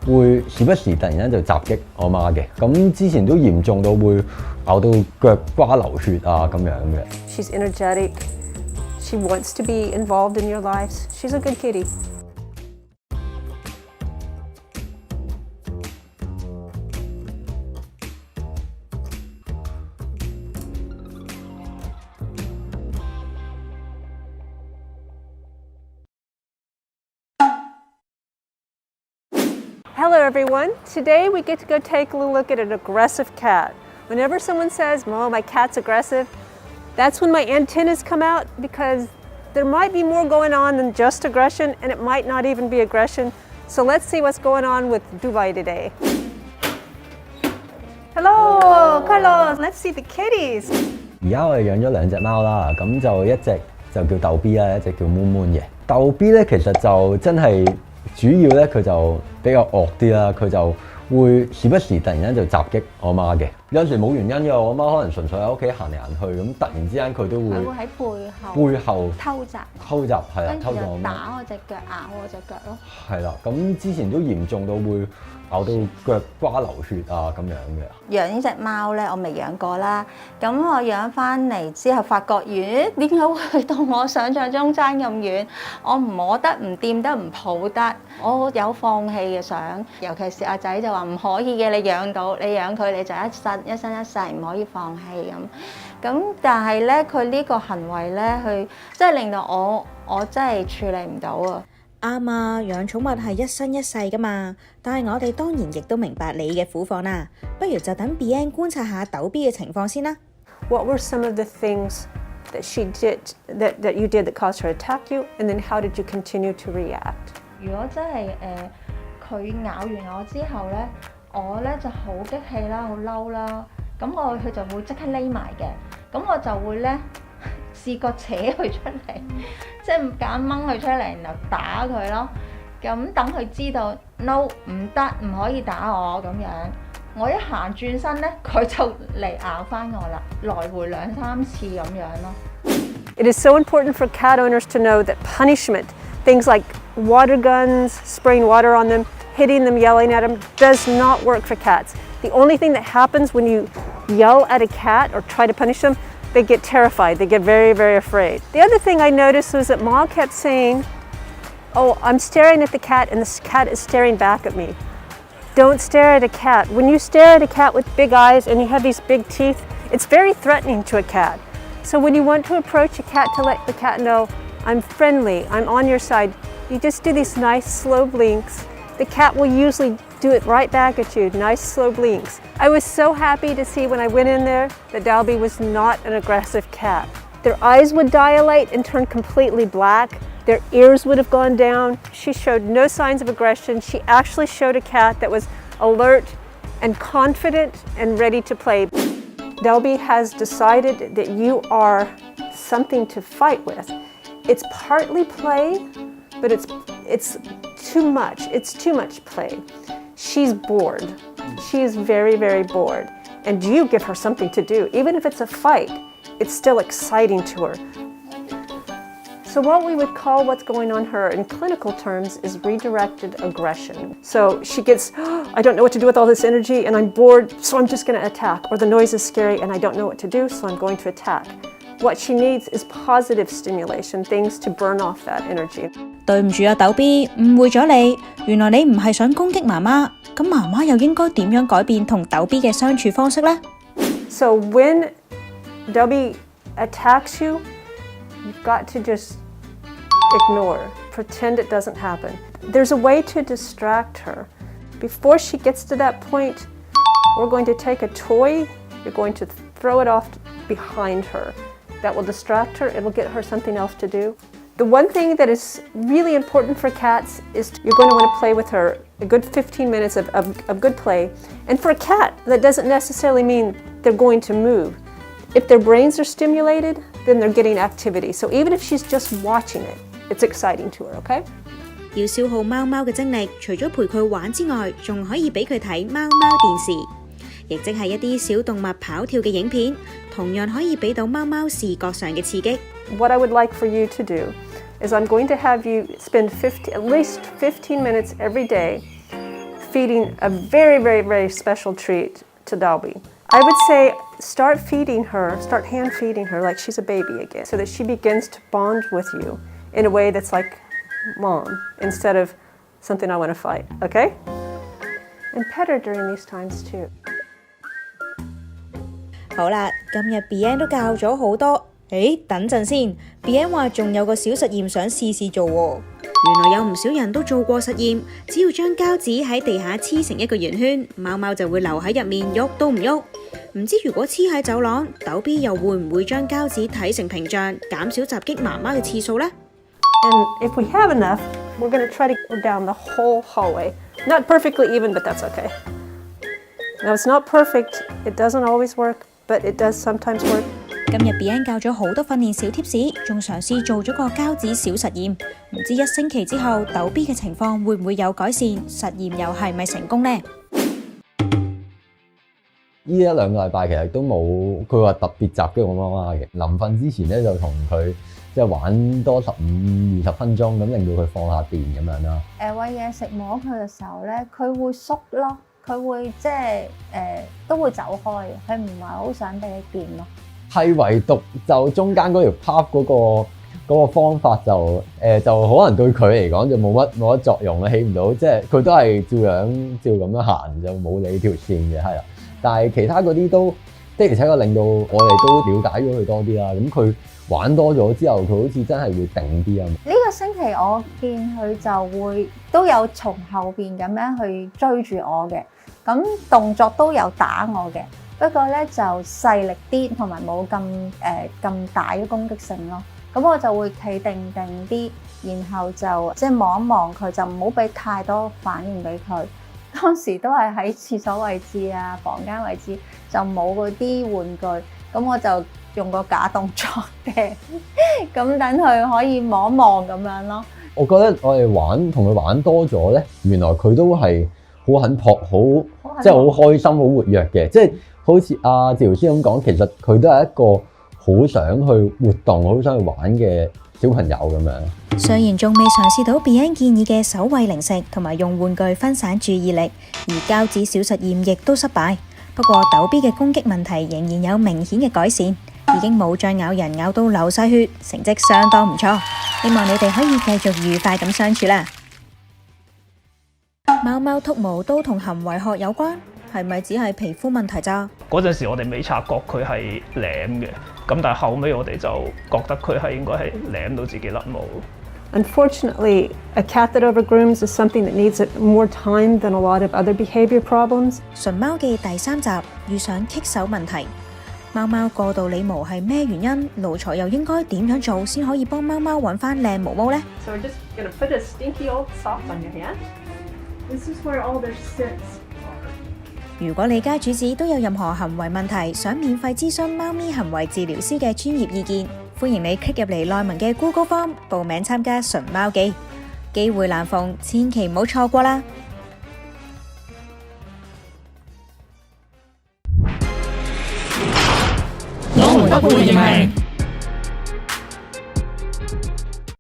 會時不時突然間就襲擊我媽嘅。咁之前都嚴重到會咬到腳瓜流血啊咁樣嘅。She's energetic. She wants to be involved in your lives. She's a good kitty. Hello everyone. Today we get to go take a look at an aggressive cat. Whenever someone says, "Oh, my cat's aggressive," that's when my antennas come out because there might be more going on than just aggression, and it might not even be aggression. So let's see what's going on with Dubai today. Hello, Carlos. Let's see the kitties. 而家我哋養咗兩隻貓啦，咁就一隻就叫豆 B 啦，一隻叫 Moon Moon 嘅。豆 B 咧其實就真係主要咧佢就比較惡啲啦，佢就會時不時突然間就襲擊我媽嘅。有陣時冇原因嘅，我媽可能純粹喺屋企行嚟行去，咁突然之間佢都會喺背後偷襲係啦，偷襲我媽，打我隻腳，咬我隻腳咯。係啦，咁之前都嚴重到會咬到腳瓜流血啊咁樣嘅。養呢隻貓咧，我未養過啦。咁我養翻嚟之後，發覺咦，點解會同我想象中爭咁遠？我唔摸得，唔掂得，唔抱得，我有放棄嘅想。尤其是阿仔就話唔可以嘅，你養到，你養佢你就一生一世唔可以放棄咁。咁但係咧，佢呢個行為咧，佢真係令到我真係處理唔到啊！啱啊，養寵物係一生一世噶嘛，但係我哋當然亦都明白你嘅苦況啦。不如就等 BN 觀察下豆 B 嘅情況先啦。What were some of the things that she did that you did that caused her to attack you, and then how did you continue to react? 如果真係佢咬完我之後咧，我咧就好激氣啦，好嬲啦，咁佢就會即刻匿埋嘅，咁我就會咧試過扯佢出嚟，即係夾掹佢出嚟，然後打佢咯。咁等佢知道 no 唔得，唔可以打我咁樣。我一行轉身咧，佢就嚟咬翻我啦，來回2、3次咁樣咯。It is so important for cat owners to know that punishment, things like water guns, spraying water on them, hitting them, yelling at them, does not work for cats. The only thing that happens when you yell at a cat or try to punish them, they get terrified. They get very, very afraid. The other thing I noticed was that Mom kept saying, "Oh, I'm staring at the cat and the cat is staring back at me." Don't stare at a cat. When you stare at a cat with big eyes and you have these big teeth, it's very threatening to a cat. So when you want to approach a cat to let the cat know, "I'm friendly, I'm on your side," you just do these nice slow blinks. The cat will usually do it right back at you, nice slow blinks. I was so happy to see when I went in there that Dalby was not an aggressive cat. Their eyes would dilate and turn completely black. Their ears would have gone down. She showed no signs of aggression. She actually showed a cat that was alert and confident and ready to play. Dalby has decided that you are something to fight with. It's partly play, but it's too much. It's too much play. She's bored. She is very, very bored. And you give her something to do. Even if it's a fight, it's still exciting to her. So what we would call what's going on her in clinical terms is redirected aggression. So she gets, "Oh, I don't know what to do with all this energy and I'm bored, so I'm just going to attack." Or the noise is scary and I don't know what to do, so I'm going to attack. What she needs is positive stimulation, things to burn off that energy. 對唔住啊，豆 B， 誤會咗你。原來你唔係想攻擊媽媽，咁媽媽又應該點樣改變同豆 B 嘅相處方式呢？ So when Dalby attacks you, you've got to just ignore, pretend it doesn't happen. There's a way to distract her. Before she gets to that point, we're going to take a toy, you're going to throw it off behind her. That will distract her, it'll get her something else to do. The one thing that is really important for cats is you're going to want to play with her a good 15 minutes of good play. And for a cat, that doesn't necessarily mean they're going to move. If their brains are stimulated, then they're getting activity. So even if she's just watching it, it's exciting to her, okay? 要消耗貓貓嘅精力，除咗陪佢玩之外，仲可以俾佢睇貓貓電視，亦即係一啲小動物跑跳嘅影片，同樣可以俾到貓貓視覺上嘅刺激。What I would like for you to do is I'm going to have you spend at least 15 minutes every day feeding a very, very, very special treat to Dalby. I would say start hand feeding her like she's a baby again, so that she begins to bond with you in a way that's like mom instead of something I want to fight, okay? And pet her during these times too. 好啦，今日 Bien 都教咗好多。等陣先 ，Bien 話仲有個小實驗想試試做喎。原來有唔少人都做過實驗，只要將膠紙喺地下黐成一個圓圈，貓貓就會留喺入面，喐都唔喐。唔知如果黐喺走廊，豆 B 又會唔會將膠紙睇成屏障，減少襲擊媽媽嘅次數呢？ And if we have enough, we're going to try to go down the whole hallway. Not perfectly even, but that's okay. Now, it's not perfect. It doesn't always work, but it does sometimes work. 今日 Bien 教咗好多訓練小貼士，仲嘗試做咗個膠紙小實驗。唔知1星期之後，豆 B 嘅情況會唔會有改善？實驗又係咪成功呢？呢1-2個禮拜其實都冇佢話特別襲擊我媽媽嘅。臨瞓之前咧就同佢即係玩多15-20分鐘，咁令到佢放下電咁樣啦。餵嘢食摸佢嘅時候咧，佢會縮咯，佢會即係都會走開嘅，佢唔係好想俾你掂咯。係唯獨就中間嗰條 path 嗰個方法就可能對佢嚟講就冇乜作用啦，起唔到，即係佢都係照咁樣行，就冇理條線嘅，係啦。但係其他嗰啲都的而且確令到我哋都了解咗佢多啲啦。咁佢玩多咗之後，佢好似真係會定啲啊。呢個星期我見佢就會都有從後邊咁樣去追住我嘅，咁動作都有打我嘅。不過咧就細力啲，同埋冇咁大嘅攻擊性咯。咁我就會企定啲，然後就即係望一望佢，就唔好俾太多反應俾佢。當時都係喺廁所位置啊、房間位置，就冇嗰啲玩具，咁我就用個假動作嘅，咁等佢可以望一望咁樣咯。我覺得我哋同佢玩多咗咧，原來佢都係好肯撲，即係好開心、好活躍嘅，即係。好似阿治療師咁講，其實佢都係一個好想去活動、好想去玩嘅小朋友咁樣。雖然仲未嘗試到 Bien 建議嘅手餵零食同埋用玩具分散注意力，而膠紙小實驗亦都失敗。不過豆 B 嘅攻擊問題仍然有明顯嘅改善，已經冇再咬人咬到流晒血，成績相當唔錯。希望你哋可以繼續愉快咁相處啦。貓貓禿毛都同行為學有關。係咪只係皮膚問題咋？嗰陣時我哋未察覺佢係舐嘅，咁但係後尾我哋就覺得佢係應該係舐到自己甩毛。Unfortunately, a cat that overgrooms is something that needs more time than a lot of other behavior problems. 純貓記第3集遇上棘手問題，貓貓過度理毛係咩原因？奴才又應該點樣做先可以幫貓貓揾翻靚毛毛呢？ So we're just going to put a stinky old sock on your hand. This is where all their sits.如果你家主子都有任何行為問題，想免費諮詢貓咪行為治療師嘅專業意見，歡迎你 click 入嚟內文嘅 Google Form 報名參加純貓記，機會難逢，千祈唔好錯過啦！我們不會認命。